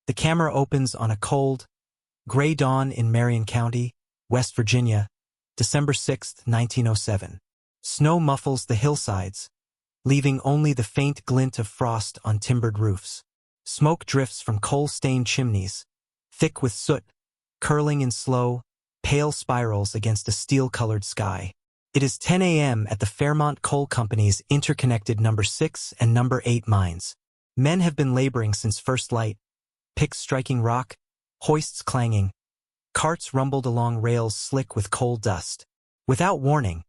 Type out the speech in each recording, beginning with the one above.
The camera opens on a cold, gray dawn in Marion County, West Virginia, December 6, 1907. Snow muffles the hillsides, leaving only the faint glint of frost on timbered roofs. Smoke drifts from coal-stained chimneys, thick with soot, curling in slow, pale spirals against a steel-colored sky. It is 10 a.m. at the Fairmont Coal Company's interconnected No. 6 and No. 8 mines. Men have been laboring since first light, picks striking rock, hoists clanging. Carts rumbled along rails slick with coal dust. Without warning,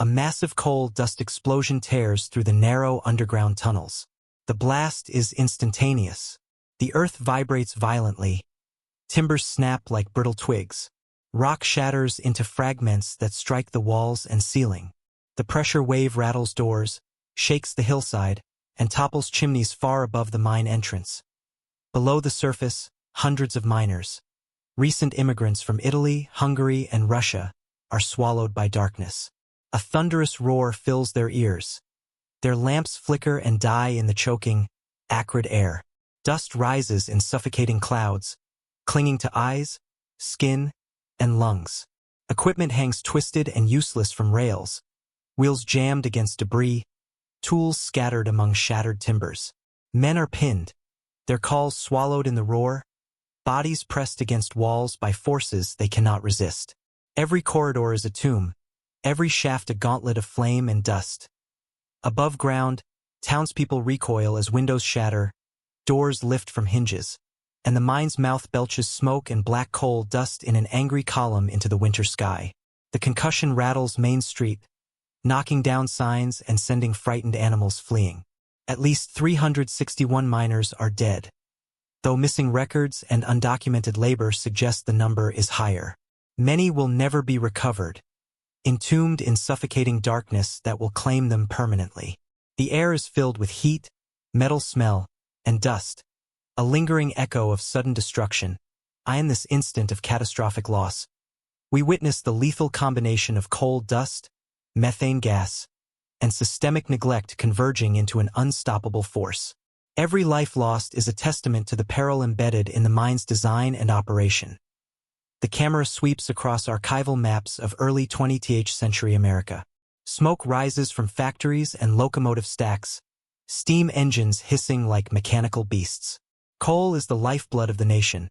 a massive coal dust explosion tears through the narrow underground tunnels. The blast is instantaneous. The earth vibrates violently. Timbers snap like brittle twigs. Rock shatters into fragments that strike the walls and ceiling. The pressure wave rattles doors, shakes the hillside, and topples chimneys far above the mine entrance. Below the surface, hundreds of miners, recent immigrants from Italy, Hungary, and Russia, are swallowed by darkness. A thunderous roar fills their ears. Their lamps flicker and die in the choking, acrid air. Dust rises in suffocating clouds, clinging to eyes, skin, and lungs. Equipment hangs twisted and useless from rails, wheels jammed against debris, tools scattered among shattered timbers. Men are pinned, their calls swallowed in the roar, bodies pressed against walls by forces they cannot resist. Every corridor is a tomb, every shaft a gauntlet of flame and dust. Above ground, townspeople recoil as windows shatter, doors lift from hinges, and the mine's mouth belches smoke and black coal dust in an angry column into the winter sky. The concussion rattles Main Street, knocking down signs and sending frightened animals fleeing. At least 361 miners are dead, though missing records and undocumented labor suggest the number is higher. Many will never be recovered, entombed in suffocating darkness that will claim them permanently. The air is filled with heat, metal smell, and dust, a lingering echo of sudden destruction. In this instant of catastrophic loss, we witness the lethal combination of coal dust, methane gas, and systemic neglect converging into an unstoppable force. Every life lost is a testament to the peril embedded in the mine's design and operation. The camera sweeps across archival maps of early 20th century America. Smoke rises from factories and locomotive stacks, steam engines hissing like mechanical beasts. Coal is the lifeblood of the nation,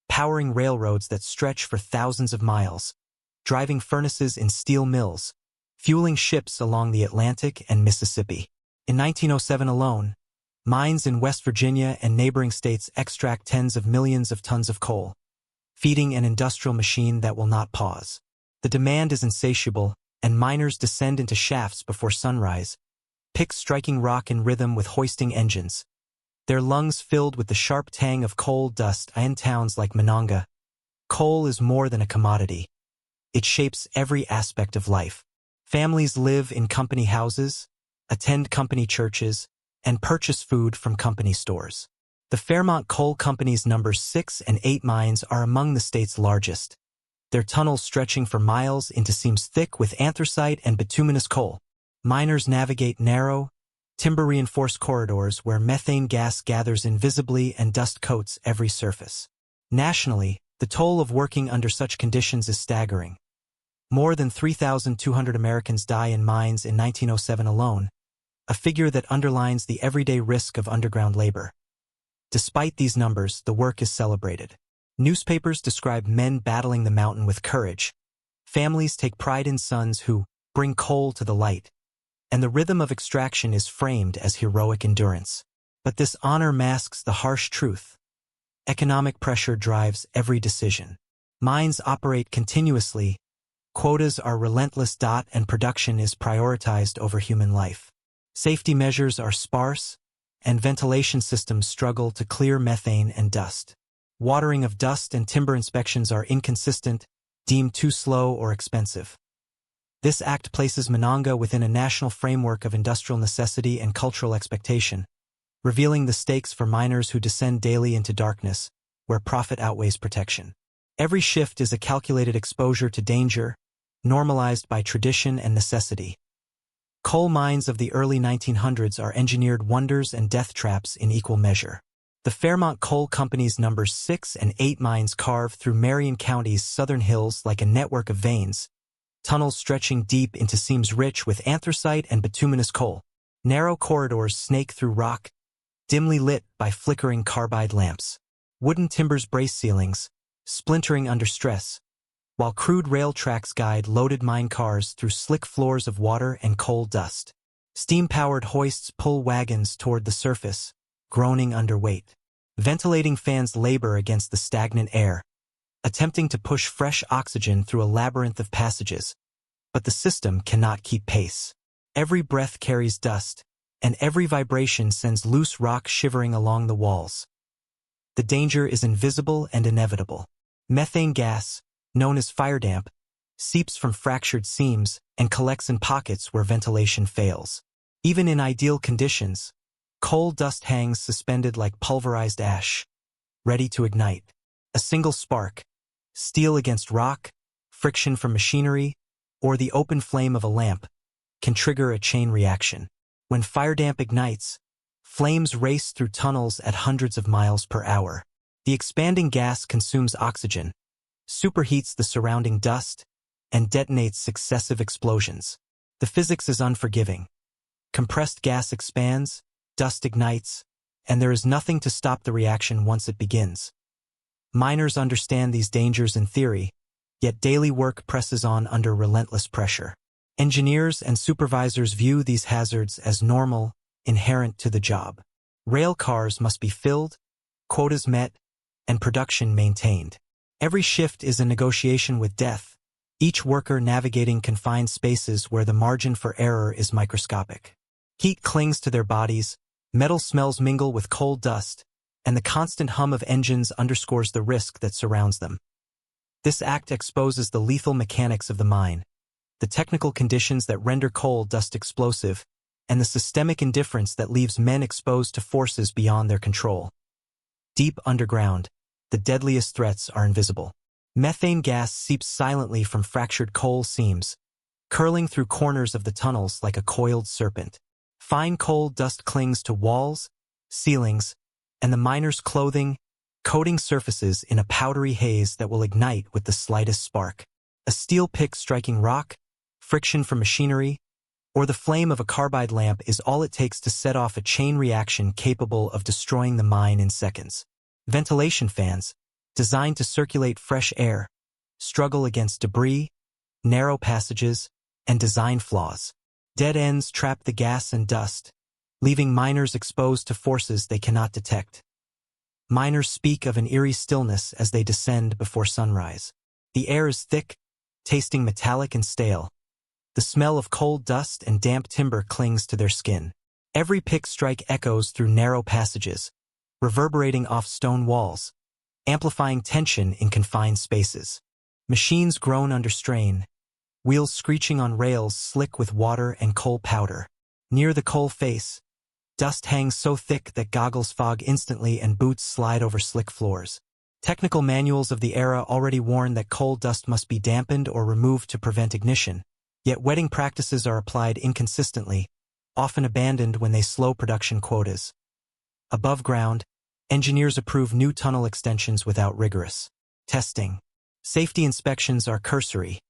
powering railroads that stretch for thousands of miles, driving furnaces in steel mills, fueling ships along the Atlantic and Mississippi. In 1907 alone, mines in West Virginia and neighboring states extract tens of millions of tons of coal, feeding an industrial machine that will not pause. The demand is insatiable, and miners descend into shafts before sunrise, picks striking rock in rhythm with hoisting engines, their lungs filled with the sharp tang of coal dust. In towns like Monongah, coal is more than a commodity. It shapes every aspect of life. Families live in company houses, attend company churches, and purchase food from company stores. The Fairmont Coal Company's No. 6 and 8 mines are among the state's largest, their tunnels stretching for miles into seams thick with anthracite and bituminous coal. Miners navigate narrow, timber-reinforced corridors where methane gas gathers invisibly and dust coats every surface. Nationally, the toll of working under such conditions is staggering. More than 3,200 Americans die in mines in 1907 alone, a figure that underlines the everyday risk of underground labor. Despite these numbers, the work is celebrated. Newspapers describe men battling the mountain with courage. Families take pride in sons who bring coal to the light, and the rhythm of extraction is framed as heroic endurance. But this honor masks the harsh truth. Economic pressure drives every decision. Mines operate continuously, quotas are relentless, and production is prioritized over human life. Safety measures are sparse, and ventilation systems struggle to clear methane and dust. Watering of dust and timber inspections are inconsistent, deemed too slow or expensive. This act places Monongah within a national framework of industrial necessity and cultural expectation, revealing the stakes for miners who descend daily into darkness, where profit outweighs protection. Every shift is a calculated exposure to danger, normalized by tradition and necessity. Coal mines of the early 1900s are engineered wonders and death traps in equal measure. The Fairmont Coal Company's numbers 6 and 8 mines carve through Marion County's southern hills like a network of veins, tunnels stretching deep into seams rich with anthracite and bituminous coal. Narrow corridors snake through rock, dimly lit by flickering carbide lamps. Wooden timbers brace ceilings, splintering under stress, while crude rail tracks guide loaded mine cars through slick floors of water and coal dust. Steam-powered hoists pull wagons toward the surface, groaning under weight. Ventilating fans labor against the stagnant air, attempting to push fresh oxygen through a labyrinth of passages, but the system cannot keep pace. Every breath carries dust, and every vibration sends loose rock shivering along the walls. The danger is invisible and inevitable. Methane gas, known as fire damp, seeps from fractured seams and collects in pockets where ventilation fails. Even in ideal conditions, coal dust hangs suspended like pulverized ash, ready to ignite. A single spark, steel against rock, friction from machinery, or the open flame of a lamp, can trigger a chain reaction. When fire damp ignites, flames race through tunnels at hundreds of miles per hour. The expanding gas consumes oxygen, superheats the surrounding dust, and detonates successive explosions. The physics is unforgiving. Compressed gas expands, dust ignites, and there is nothing to stop the reaction once it begins. Miners understand these dangers in theory, yet daily work presses on under relentless pressure. Engineers and supervisors view these hazards as normal, inherent to the job. Rail cars must be filled, quotas met, and production maintained. Every shift is a negotiation with death, each worker navigating confined spaces where the margin for error is microscopic. Heat clings to their bodies, metal smells mingle with coal dust, and the constant hum of engines underscores the risk that surrounds them. This act exposes the lethal mechanics of the mine, the technical conditions that render coal dust explosive, and the systemic indifference that leaves men exposed to forces beyond their control. Deep underground, the deadliest threats are invisible. Methane gas seeps silently from fractured coal seams, curling through corners of the tunnels like a coiled serpent. Fine coal dust clings to walls, ceilings, and the miners' clothing, coating surfaces in a powdery haze that will ignite with the slightest spark. A steel pick striking rock, friction from machinery, or the flame of a carbide lamp is all it takes to set off a chain reaction capable of destroying the mine in seconds. Ventilation fans, designed to circulate fresh air, struggle against debris, narrow passages, and design flaws. Dead ends trap the gas and dust, leaving miners exposed to forces they cannot detect. Miners speak of an eerie stillness as they descend before sunrise. The air is thick, tasting metallic and stale. The smell of coal dust and damp timber clings to their skin. Every pick strike echoes through narrow passages, reverberating off stone walls, amplifying tension in confined spaces. Machines groan under strain, wheels screeching on rails slick with water and coal powder. Near the coal face, dust hangs so thick that goggles fog instantly and boots slide over slick floors. Technical manuals of the era already warn that coal dust must be dampened or removed to prevent ignition, yet wetting practices are applied inconsistently, often abandoned when they slow production quotas. Above ground, engineers approve new tunnel extensions without rigorous testing. Safety inspections are cursory.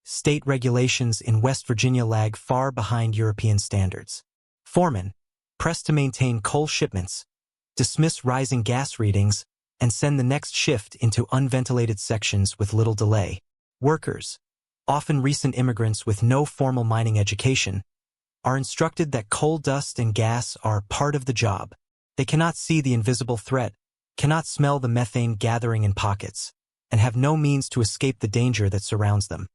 State regulations in West Virginia lag far behind European standards. Foremen, pressed to maintain coal shipments, dismiss rising gas readings, and send the next shift into unventilated sections with little delay. Workers, often recent immigrants with no formal mining education, are instructed that coal dust and gas are part of the job. They cannot see the invisible threat, cannot smell the methane gathering in pockets, and have no means to escape the danger that surrounds them.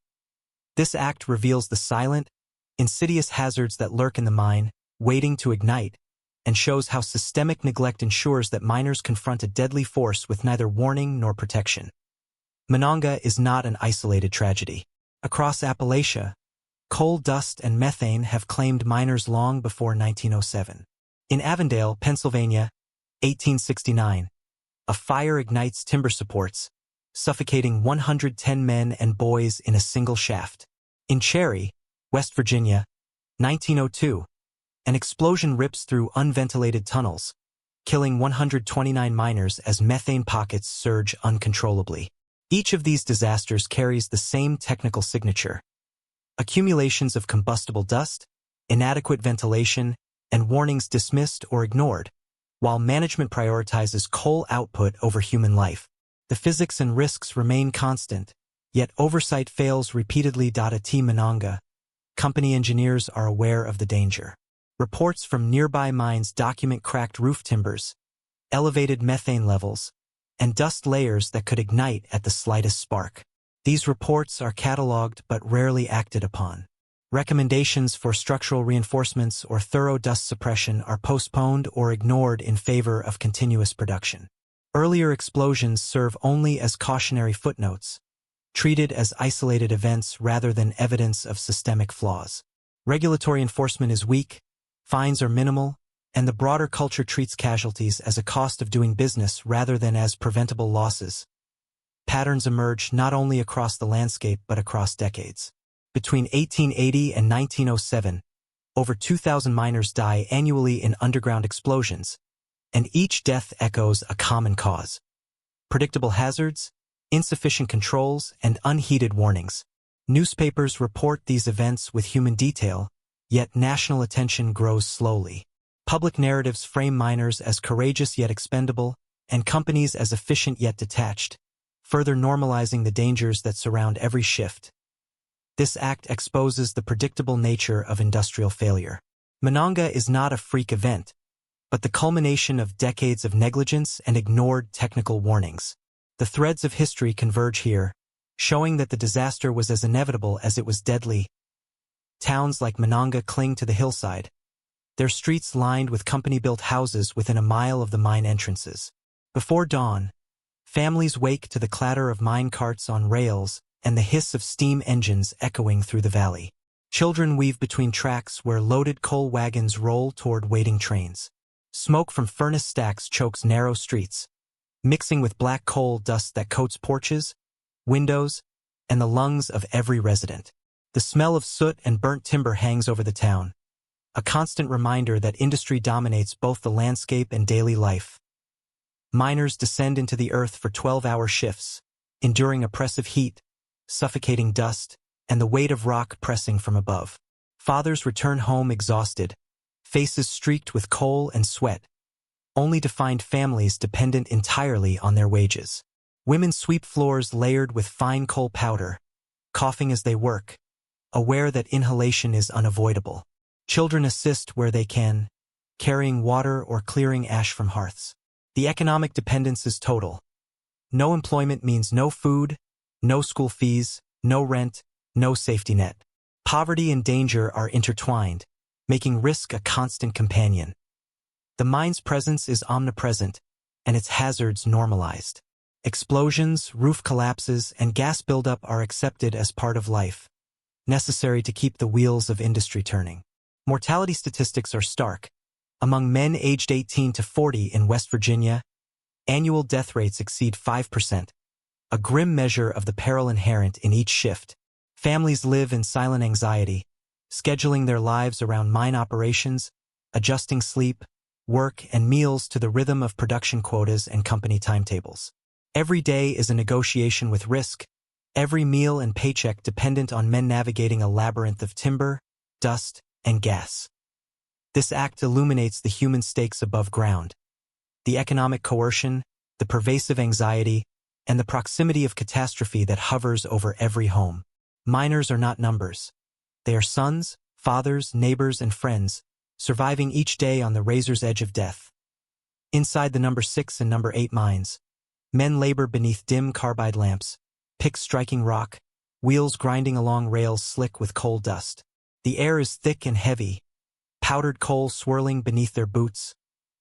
This act reveals the silent, insidious hazards that lurk in the mine, waiting to ignite, and shows how systemic neglect ensures that miners confront a deadly force with neither warning nor protection. Monongah is not an isolated tragedy. Across Appalachia, coal dust and methane have claimed miners long before 1907. In Avondale, Pennsylvania, 1869, a fire ignites timber supports, suffocating 110 men and boys in a single shaft. In Cherry, West Virginia, 1902, an explosion rips through unventilated tunnels, killing 129 miners as methane pockets surge uncontrollably. Each of these disasters carries the same technical signature: accumulations of combustible dust, inadequate ventilation, and warnings dismissed or ignored, while management prioritizes coal output over human life. The physics and risks remain constant, yet oversight fails repeatedly. At Mananga, company engineers are aware of the danger. Reports from nearby mines document cracked roof timbers, elevated methane levels, and dust layers that could ignite at the slightest spark. These reports are cataloged but rarely acted upon. Recommendations for structural reinforcements or thorough dust suppression are postponed or ignored in favor of continuous production. Earlier explosions serve only as cautionary footnotes, treated as isolated events rather than evidence of systemic flaws. Regulatory enforcement is weak, fines are minimal, and the broader culture treats casualties as a cost of doing business rather than as preventable losses. Patterns emerge not only across the landscape but across decades. Between 1880 and 1907, over 2,000 miners die annually in underground explosions, and each death echoes a common cause: predictable hazards, insufficient controls, and unheeded warnings. Newspapers report these events with human detail, yet national attention grows slowly. Public narratives frame miners as courageous yet expendable, and companies as efficient yet detached, further normalizing the dangers that surround every shift. This act exposes the predictable nature of industrial failure. Mananga is not a freak event, but the culmination of decades of negligence and ignored technical warnings. The threads of history converge here, showing that the disaster was as inevitable as it was deadly. Towns like Mananga cling to the hillside, their streets lined with company-built houses within a mile of the mine entrances. Before dawn, families wake to the clatter of mine carts on rails and the hiss of steam engines echoing through the valley. Children weave between tracks where loaded coal wagons roll toward waiting trains. Smoke from furnace stacks chokes narrow streets, mixing with black coal dust that coats porches, windows, and the lungs of every resident. The smell of soot and burnt timber hangs over the town, a constant reminder that industry dominates both the landscape and daily life. Miners descend into the earth for 12-hour shifts, enduring oppressive heat, suffocating dust, and the weight of rock pressing from above. Fathers return home exhausted, faces streaked with coal and sweat, only to find families dependent entirely on their wages. Women sweep floors layered with fine coal powder, coughing as they work, aware that inhalation is unavoidable. Children assist where they can, carrying water or clearing ash from hearths. The economic dependence is total. No employment means no food, no school fees, no rent, no safety net. Poverty and danger are intertwined, making risk a constant companion. The mine's presence is omnipresent, and its hazards normalized. Explosions, roof collapses, and gas buildup are accepted as part of life, necessary to keep the wheels of industry turning. Mortality statistics are stark. Among men aged 18 to 40 in West Virginia, annual death rates exceed 5%, a grim measure of the peril inherent in each shift. Families live in silent anxiety, scheduling their lives around mine operations, adjusting sleep, work, and meals to the rhythm of production quotas and company timetables. Every day is a negotiation with risk, every meal and paycheck dependent on men navigating a labyrinth of timber, dust, and gas. This act illuminates the human stakes above ground: the economic coercion, the pervasive anxiety, and the proximity of catastrophe that hovers over every home. Miners are not numbers. They are sons, fathers, neighbors, and friends, surviving each day on the razor's edge of death. Inside the number 6 and number 8 mines, men labor beneath dim carbide lamps, picks striking rock, wheels grinding along rails slick with coal dust. The air is thick and heavy, powdered coal swirling beneath their boots,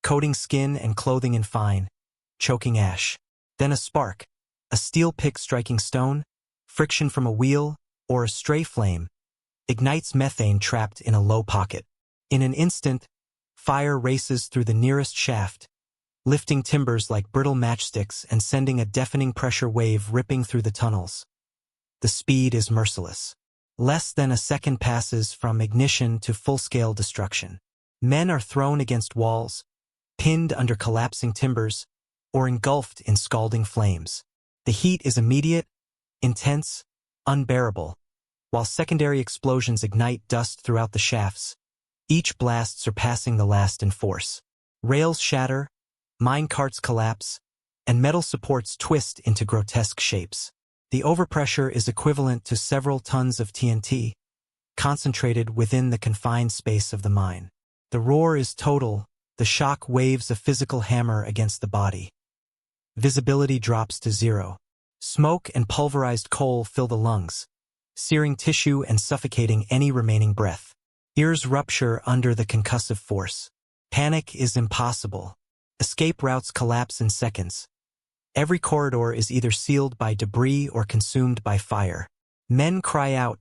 coating skin and clothing in fine, choking ash. Then a spark, a steel pick striking stone, friction from a wheel, or a stray flame, ignites methane trapped in a low pocket. In an instant, fire races through the nearest shaft, lifting timbers like brittle matchsticks and sending a deafening pressure wave ripping through the tunnels. The speed is merciless. Less than a second passes from ignition to full-scale destruction. Men are thrown against walls, pinned under collapsing timbers, or engulfed in scalding flames. The heat is immediate, intense, unbearable, while secondary explosions ignite dust throughout the shafts, each blast surpassing the last in force. Rails shatter, mine carts collapse, and metal supports twist into grotesque shapes. The overpressure is equivalent to several tons of TNT, concentrated within the confined space of the mine. The roar is total, the shock waves a physical hammer against the body. Visibility drops to zero. Smoke and pulverized coal fill the lungs, searing tissue and suffocating any remaining breath. Ears rupture under the concussive force. Panic is impossible. Escape routes collapse in seconds. Every corridor is either sealed by debris or consumed by fire. Men cry out,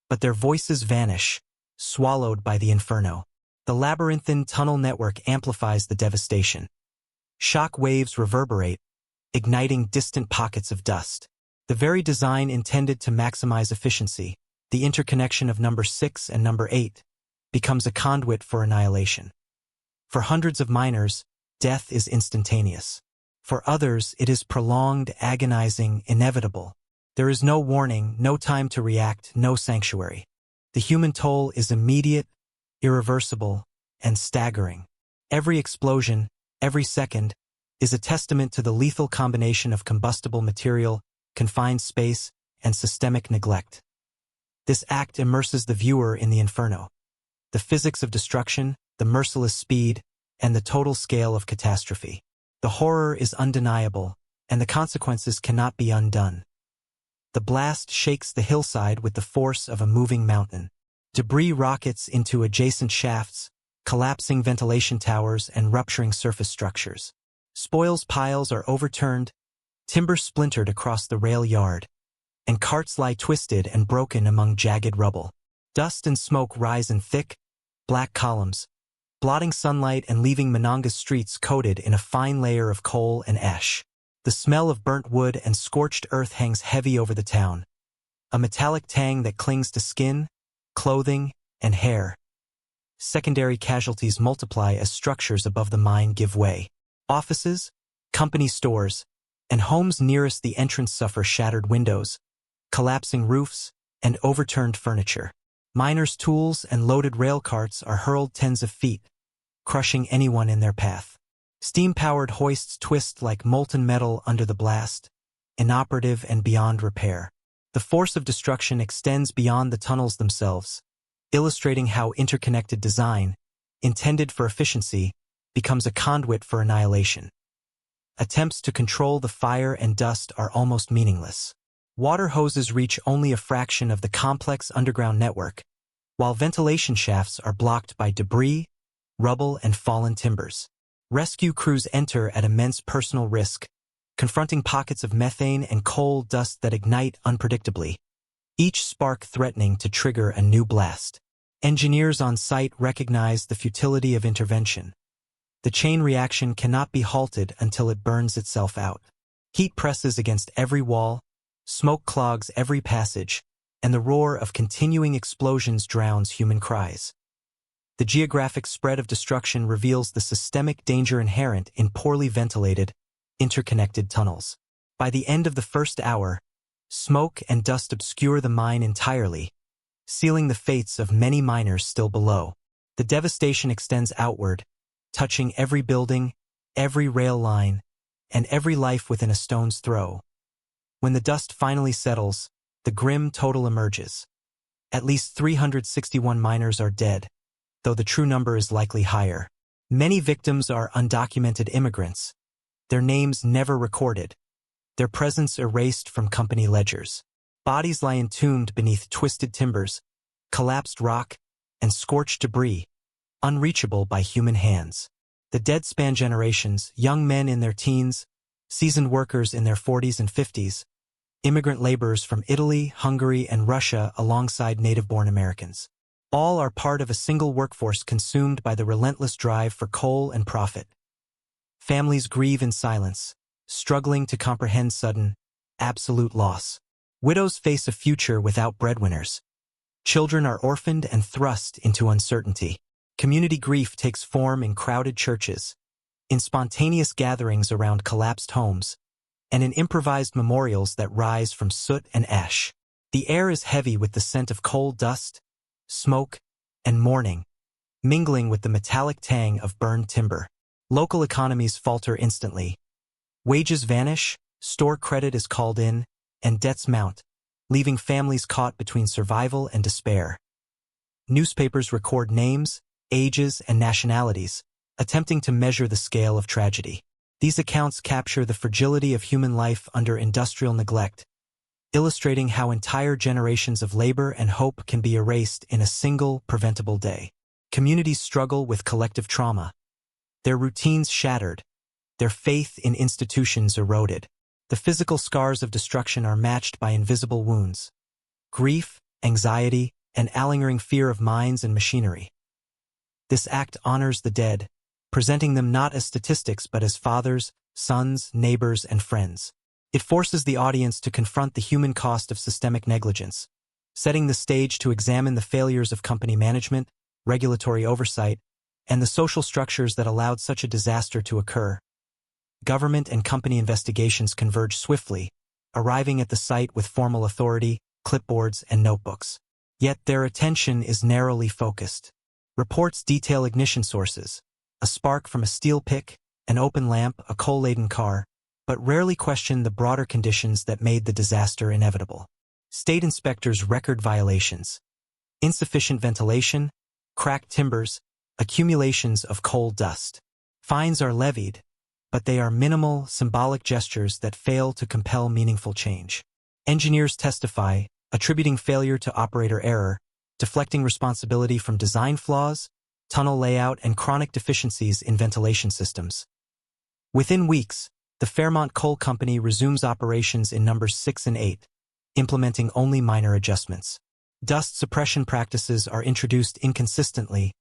but their voices vanish, swallowed by the inferno. The labyrinthine tunnel network amplifies the devastation. Shock waves reverberate, igniting distant pockets of dust. The very design intended to maximize efficiency, the interconnection of number 6 and number 8, becomes a conduit for annihilation. For hundreds of miners, death is instantaneous. For others, it is prolonged, agonizing, inevitable. There is no warning, no time to react, no sanctuary. The human toll is immediate, irreversible, and staggering. Every explosion, every second, is a testament to the lethal combination of combustible material, confined space, and systemic neglect. This act immerses the viewer in the inferno. The physics of destruction, the merciless speed, and the total scale of catastrophe. The horror is undeniable, and the consequences cannot be undone. The blast shakes the hillside with the force of a moving mountain. Debris rockets into adjacent shafts, collapsing ventilation towers and rupturing surface structures. Spoils piles are overturned, timber splintered across the rail yard, and carts lie twisted and broken among jagged rubble. Dust and smoke rise in thick, black columns, blotting sunlight and leaving Mananga's streets coated in a fine layer of coal and ash. The smell of burnt wood and scorched earth hangs heavy over the town, a metallic tang that clings to skin, clothing, and hair. Secondary casualties multiply as structures above the mine give way. Offices, company stores, and homes nearest the entrance suffer shattered windows, collapsing roofs, and overturned furniture. Miners' tools and loaded rail carts are hurled tens of feet, crushing anyone in their path. Steam-powered hoists twist like molten metal under the blast, inoperative and beyond repair. The force of destruction extends beyond the tunnels themselves, illustrating how interconnected design, intended for efficiency, becomes a conduit for annihilation. Attempts to control the fire and dust are almost meaningless. Water hoses reach only a fraction of the complex underground network, while ventilation shafts are blocked by debris, rubble, and fallen timbers. Rescue crews enter at immense personal risk, confronting pockets of methane and coal dust that ignite unpredictably, each spark threatening to trigger a new blast. Engineers on site recognize the futility of intervention. The chain reaction cannot be halted until it burns itself out. Heat presses against every wall, smoke clogs every passage, and the roar of continuing explosions drowns human cries. The geographic spread of destruction reveals the systemic danger inherent in poorly ventilated, interconnected tunnels. By the end of the first hour, smoke and dust obscure the mine entirely, sealing the fates of many miners still below. The devastation extends outward, touching every building, every rail line, and every life within a stone's throw. When the dust finally settles, the grim total emerges. At least 361 miners are dead, though the true number is likely higher. Many victims are undocumented immigrants, their names never recorded, their presence erased from company ledgers. Bodies lie entombed beneath twisted timbers, collapsed rock, and scorched debris, unreachable by human hands. The dead span generations, young men in their teens, seasoned workers in their 40s and 50s, immigrant laborers from Italy, Hungary, and Russia alongside native-born Americans. All are part of a single workforce consumed by the relentless drive for coal and profit. Families grieve in silence, struggling to comprehend sudden, absolute loss. Widows face a future without breadwinners. Children are orphaned and thrust into uncertainty. Community grief takes form in crowded churches, in spontaneous gatherings around collapsed homes, and in improvised memorials that rise from soot and ash. The air is heavy with the scent of coal dust, smoke, and mourning, mingling with the metallic tang of burned timber. Local economies falter instantly. Wages vanish, store credit is called in, and debts mount, leaving families caught between survival and despair. Newspapers record names, ages, and nationalities, attempting to measure the scale of tragedy. These accounts capture the fragility of human life under industrial neglect, illustrating how entire generations of labor and hope can be erased in a single, preventable day. Communities struggle with collective trauma. Their routines shattered, their faith in institutions eroded. The physical scars of destruction are matched by invisible wounds: grief, anxiety, and a lingering fear of mines and machinery. This act honors the dead, presenting them not as statistics but as fathers, sons, neighbors, and friends. It forces the audience to confront the human cost of systemic negligence, setting the stage to examine the failures of company management, regulatory oversight, and the social structures that allowed such a disaster to occur. Government and company investigations converge swiftly, arriving at the site with formal authority, clipboards, and notebooks. Yet their attention is narrowly focused. Reports detail ignition sources: a spark from a steel pick, an open lamp, a coal-laden car, but rarely question the broader conditions that made the disaster inevitable. State inspectors record violations: insufficient ventilation, cracked timbers, accumulations of coal dust. Fines are levied, but they are minimal, symbolic gestures that fail to compel meaningful change. Engineers testify, attributing failure to operator error, deflecting responsibility from design flaws, tunnel layout, and chronic deficiencies in ventilation systems. Within weeks, the Fairmont Coal Company resumes operations in numbers 6 and 8, implementing only minor adjustments. Dust suppression practices are introduced inconsistently,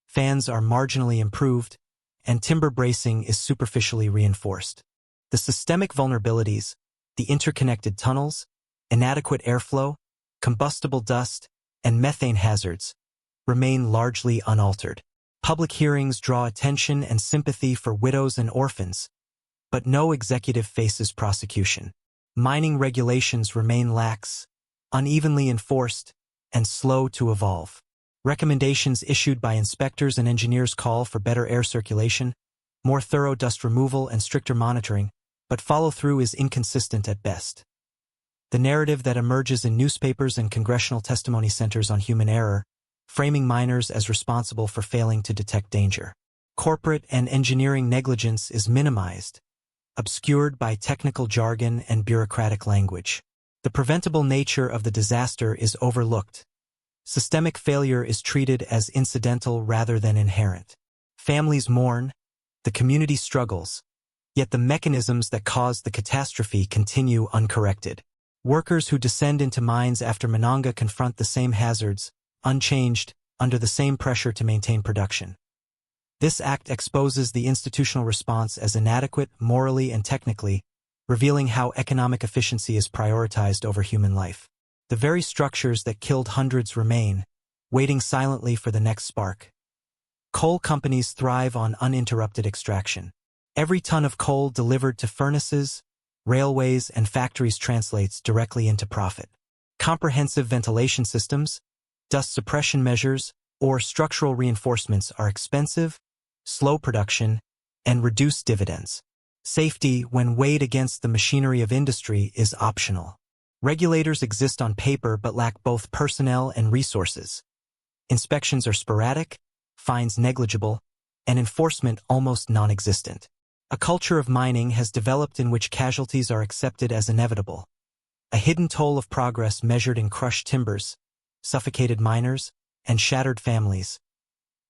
fans are marginally improved, and timber bracing is superficially reinforced. The systemic vulnerabilities, the interconnected tunnels, inadequate airflow, combustible dust, and methane hazards, remain largely unaltered. Public hearings draw attention and sympathy for widows and orphans, but no executive faces prosecution. Mining regulations remain lax, unevenly enforced, and slow to evolve. Recommendations issued by inspectors and engineers call for better air circulation, more thorough dust removal, and stricter monitoring, but follow-through is inconsistent at best. The narrative that emerges in newspapers and congressional testimony centers on human error, framing miners as responsible for failing to detect danger. Corporate and engineering negligence is minimized, obscured by technical jargon and bureaucratic language. The preventable nature of the disaster is overlooked. Systemic failure is treated as incidental rather than inherent. Families mourn, the community struggles, yet the mechanisms that caused the catastrophe continue uncorrected. Workers who descend into mines after Monongah confront the same hazards, unchanged, under the same pressure to maintain production. This act exposes the institutional response as inadequate morally and technically, revealing how economic efficiency is prioritized over human life. The very structures that killed hundreds remain, waiting silently for the next spark. Coal companies thrive on uninterrupted extraction. Every ton of coal delivered to furnaces, railways, and factories translates directly into profit. Comprehensive ventilation systems, dust suppression measures, or structural reinforcements are expensive, slow production, and reduce dividends. Safety, when weighed against the machinery of industry, is optional. Regulators exist on paper but lack both personnel and resources. Inspections are sporadic, fines negligible, and enforcement almost non-existent. A culture of mining has developed in which casualties are accepted as inevitable. A hidden toll of progress measured in crushed timbers, suffocated miners, and shattered families.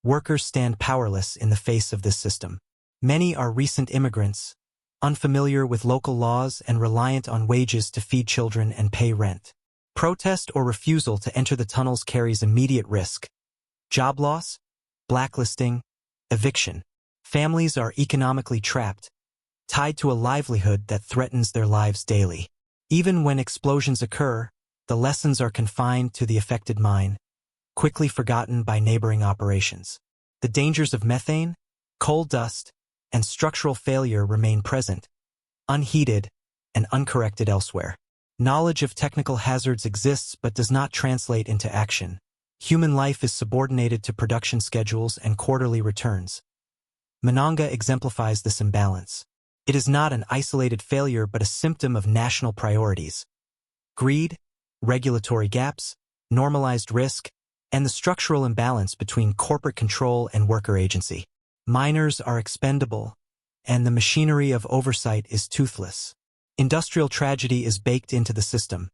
Workers stand powerless in the face of this system. Many are recent immigrants, unfamiliar with local laws and reliant on wages to feed children and pay rent. Protest or refusal to enter the tunnels carries immediate risk: job loss, blacklisting, eviction. Families are economically trapped, tied to a livelihood that threatens their lives daily. Even when explosions occur, the lessons are confined to the affected mine, quickly forgotten by neighboring operations. The dangers of methane, coal dust, and structural failure remain present, unheeded, and uncorrected elsewhere. Knowledge of technical hazards exists but does not translate into action. Human life is subordinated to production schedules and quarterly returns. Mananga exemplifies this imbalance. It is not an isolated failure but a symptom of national priorities. Greed, regulatory gaps, normalized risk, and the structural imbalance between corporate control and worker agency. Miners are expendable, and the machinery of oversight is toothless. Industrial tragedy is baked into the system.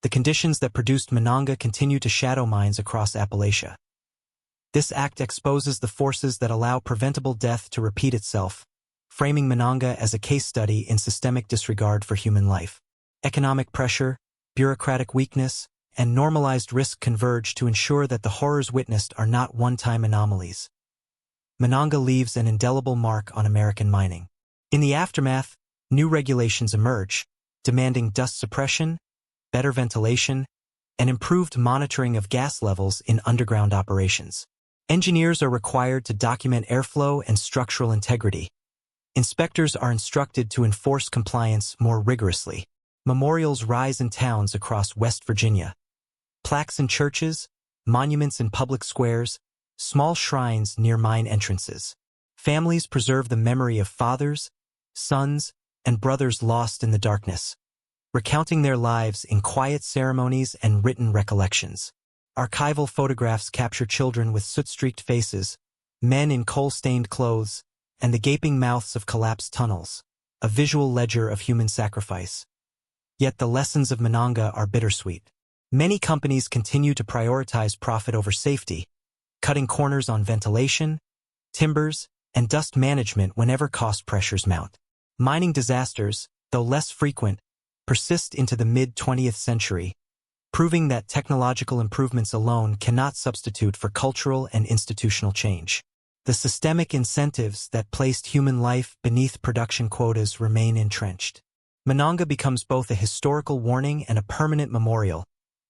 The conditions that produced Mananga continue to shadow mines across Appalachia. This act exposes the forces that allow preventable death to repeat itself, framing Mananga as a case study in systemic disregard for human life. Economic pressure, bureaucratic weakness, and normalized risk converge to ensure that the horrors witnessed are not one-time anomalies. Mananga leaves an indelible mark on American mining. In the aftermath, new regulations emerge, demanding dust suppression, better ventilation, and improved monitoring of gas levels in underground operations. Engineers are required to document airflow and structural integrity. Inspectors are instructed to enforce compliance more rigorously. Memorials rise in towns across West Virginia. Plaques in churches, monuments in public squares, small shrines near mine entrances. Families preserve the memory of fathers, sons, and brothers lost in the darkness, recounting their lives in quiet ceremonies and written recollections. Archival photographs capture children with soot-streaked faces, men in coal-stained clothes, and the gaping mouths of collapsed tunnels, a visual ledger of human sacrifice. Yet the lessons of Mananga are bittersweet. Many companies continue to prioritize profit over safety, cutting corners on ventilation, timbers, and dust management whenever cost pressures mount. Mining disasters, though less frequent, persist into the mid-20th century, proving that technological improvements alone cannot substitute for cultural and institutional change. The systemic incentives that placed human life beneath production quotas remain entrenched. Mananga becomes both a historical warning and a permanent memorial,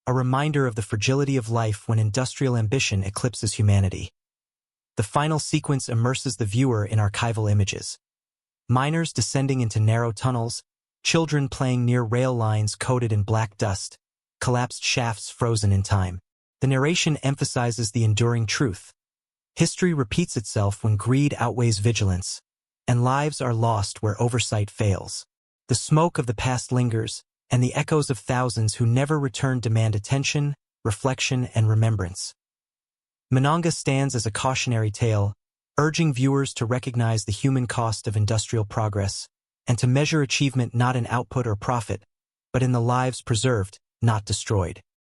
a reminder of the fragility of life when industrial ambition eclipses humanity. The final sequence immerses the viewer in archival images. Miners descending into narrow tunnels, children playing near rail lines coated in black dust, collapsed shafts frozen in time. The narration emphasizes the enduring truth. History repeats itself when greed outweighs vigilance, and lives are lost where oversight fails. The smoke of the past lingers, and the echoes of thousands who never return demand attention, reflection, and remembrance. Mananga stands as a cautionary tale, urging viewers to recognize the human cost of industrial progress, and to measure achievement not in output or profit, but in the lives preserved, not destroyed.